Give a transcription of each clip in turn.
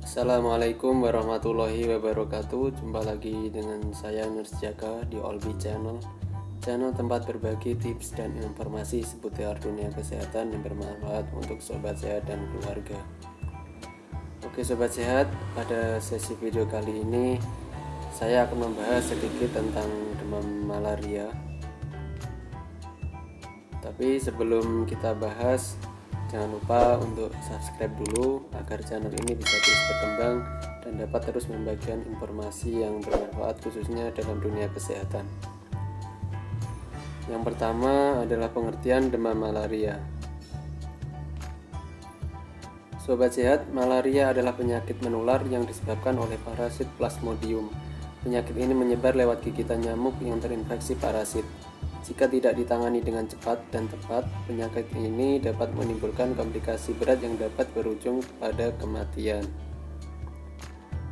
Assalamualaikum warahmatullahi wabarakatuh. Jumpa lagi dengan saya Nurs Jaka di Olbi Channel. Channel tempat berbagi tips dan informasi seputar dunia kesehatan yang bermanfaat untuk sobat sehat dan keluarga. Oke sobat sehat, pada sesi video kali ini saya akan membahas sedikit tentang demam malaria. Tapi sebelum kita bahas, jangan lupa untuk subscribe dulu agar channel ini bisa terus berkembang dan dapat terus membagikan informasi yang bermanfaat khususnya dalam dunia kesehatan. Yang pertama adalah pengertian demam malaria. Sobat sehat, malaria adalah penyakit menular yang disebabkan oleh parasit Plasmodium. Penyakit ini menyebar lewat gigitan nyamuk yang terinfeksi parasit. Jika tidak ditangani dengan cepat dan tepat, penyakit ini dapat menimbulkan komplikasi berat yang dapat berujung pada kematian.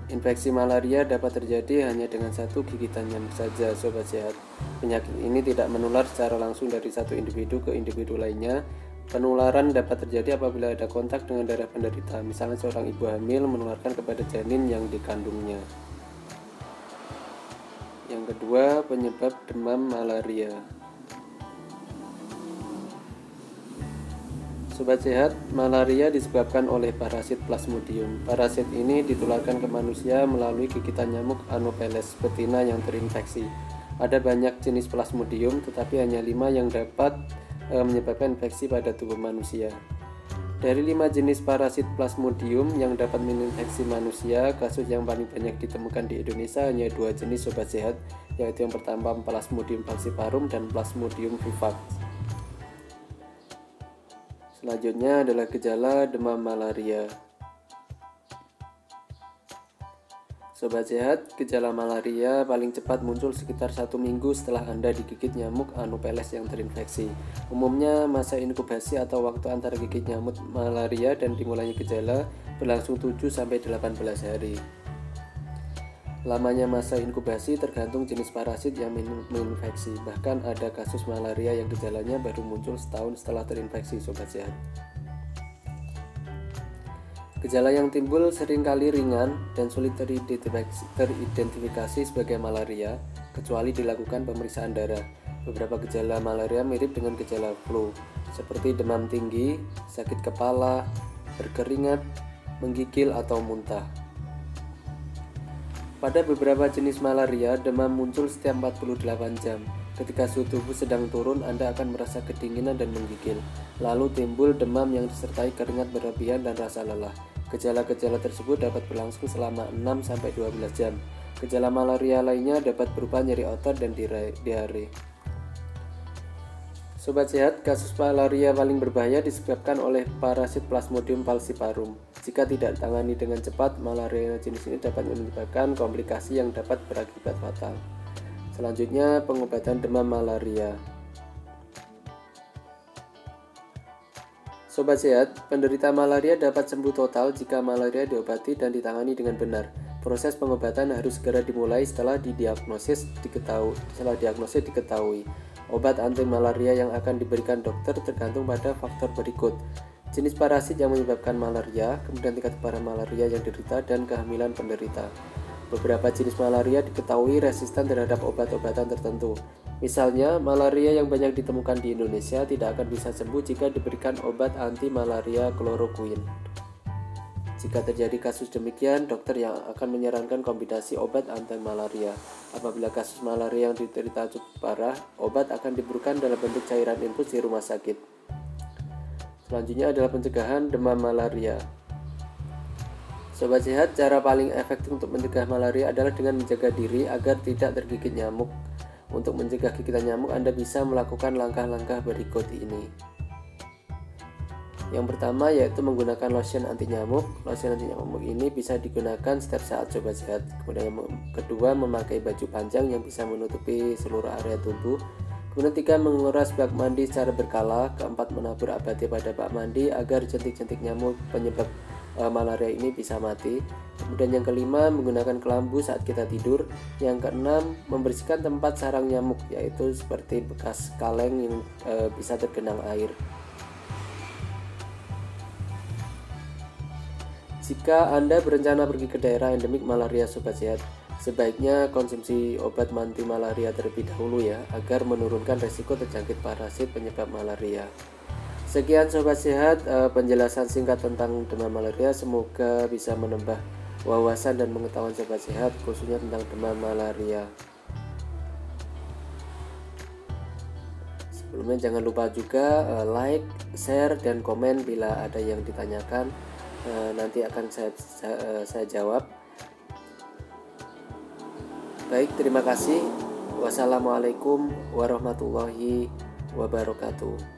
Infeksi malaria dapat terjadi hanya dengan satu gigitan nyamuk saja, sobat sehat. Penyakit ini tidak menular secara langsung dari satu individu ke individu lainnya. Penularan dapat terjadi apabila ada kontak dengan darah penderita, misalnya seorang ibu hamil menularkan kepada janin yang dikandungnya. Yang kedua, penyebab demam malaria. Sobat sehat, malaria disebabkan oleh parasit Plasmodium. Parasit ini ditularkan ke manusia melalui gigitan nyamuk Anopheles betina yang terinfeksi. Ada banyak jenis Plasmodium, tetapi hanya 5 yang dapat menyebabkan infeksi pada tubuh manusia. Dari 5 jenis parasit Plasmodium yang dapat menginfeksi manusia, kasus yang paling banyak ditemukan di Indonesia hanya 2 jenis sobat sehat, yaitu yang pertama Plasmodium falciparum dan Plasmodium vivax. Selanjutnya adalah gejala demam malaria. Sobat sehat, gejala malaria paling cepat muncul sekitar 1 minggu setelah Anda digigit nyamuk Anopheles yang terinfeksi. Umumnya masa inkubasi atau waktu antara gigit nyamuk malaria dan dimulainya gejala berlangsung 7-18 hari. Lamanya masa inkubasi tergantung jenis parasit yang menginfeksi. Bahkan ada kasus malaria yang gejalanya baru muncul setahun setelah terinfeksi, sobat sehat. Gejala yang timbul seringkali ringan dan sulit teridentifikasi sebagai malaria, kecuali dilakukan pemeriksaan darah. Beberapa gejala malaria mirip dengan gejala flu, seperti demam tinggi, sakit kepala, berkeringat, menggigil atau muntah. Pada beberapa jenis malaria, demam muncul setiap 48 jam. Ketika suhu tubuh sedang turun, Anda akan merasa kedinginan dan menggigil. Lalu timbul demam yang disertai keringat berlebihan dan rasa lelah. Gejala-gejala tersebut dapat berlangsung selama 6-12 jam. Gejala malaria lainnya dapat berupa nyeri otot dan diare. Sobat sehat, kasus malaria paling berbahaya disebabkan oleh parasit Plasmodium falciparum. Jika tidak ditangani dengan cepat, malaria jenis ini dapat menyebabkan komplikasi yang dapat berakibat fatal. Selanjutnya, pengobatan demam malaria. Sobat sehat, penderita malaria dapat sembuh total jika malaria diobati dan ditangani dengan benar. Proses pengobatan harus segera dimulai setelah diagnosis diketahui. Obat anti malaria yang akan diberikan dokter tergantung pada faktor berikut: jenis parasit yang menyebabkan malaria, kemudian tingkat parah malaria yang diderita, dan kehamilan penderita. Beberapa jenis malaria diketahui resisten terhadap obat-obatan tertentu. Misalnya, malaria yang banyak ditemukan di Indonesia tidak akan bisa sembuh jika diberikan obat anti malaria kloroquine. Jika terjadi kasus demikian, dokter yang akan menyarankan kombinasi obat anti malaria. Apabila kasus malaria yang diderita cukup parah, obat akan diberikan dalam bentuk cairan infus di rumah sakit. Selanjutnya adalah pencegahan demam malaria. Sobat sehat, cara paling efektif untuk mencegah malaria adalah dengan menjaga diri agar tidak tergigit nyamuk. Untuk mencegah gigitan nyamuk, Anda bisa melakukan langkah-langkah berikut ini. Yang pertama yaitu menggunakan lotion anti nyamuk. Lotion anti nyamuk ini bisa digunakan setiap saat, sobat sehat. Kemudian yang kedua, memakai baju panjang yang bisa menutupi seluruh area tubuh. Kemudian 3, menguras bak mandi secara berkala. Keempat, menabur abadi pada bak mandi agar jentik-jentik nyamuk penyebab malaria ini bisa mati. Kemudian yang kelima, menggunakan kelambu saat kita tidur. Yang keenam, membersihkan tempat sarang nyamuk, yaitu seperti bekas kaleng yang bisa tergenang air. Jika Anda berencana pergi ke daerah endemik malaria Sobat Sehat, sebaiknya konsumsi obat anti malaria terlebih dahulu ya, agar menurunkan resiko terjangkit parasit penyebab malaria. Sekian Sobat Sehat, penjelasan singkat tentang demam malaria. Semoga bisa menambah wawasan dan pengetahuan Sobat Sehat, khususnya tentang demam malaria. Sebelumnya jangan lupa juga like, share, dan komen bila ada yang ditanyakan. Nanti akan saya jawab. Baik, terima kasih. Wassalamualaikum warahmatullahi wabarakatuh.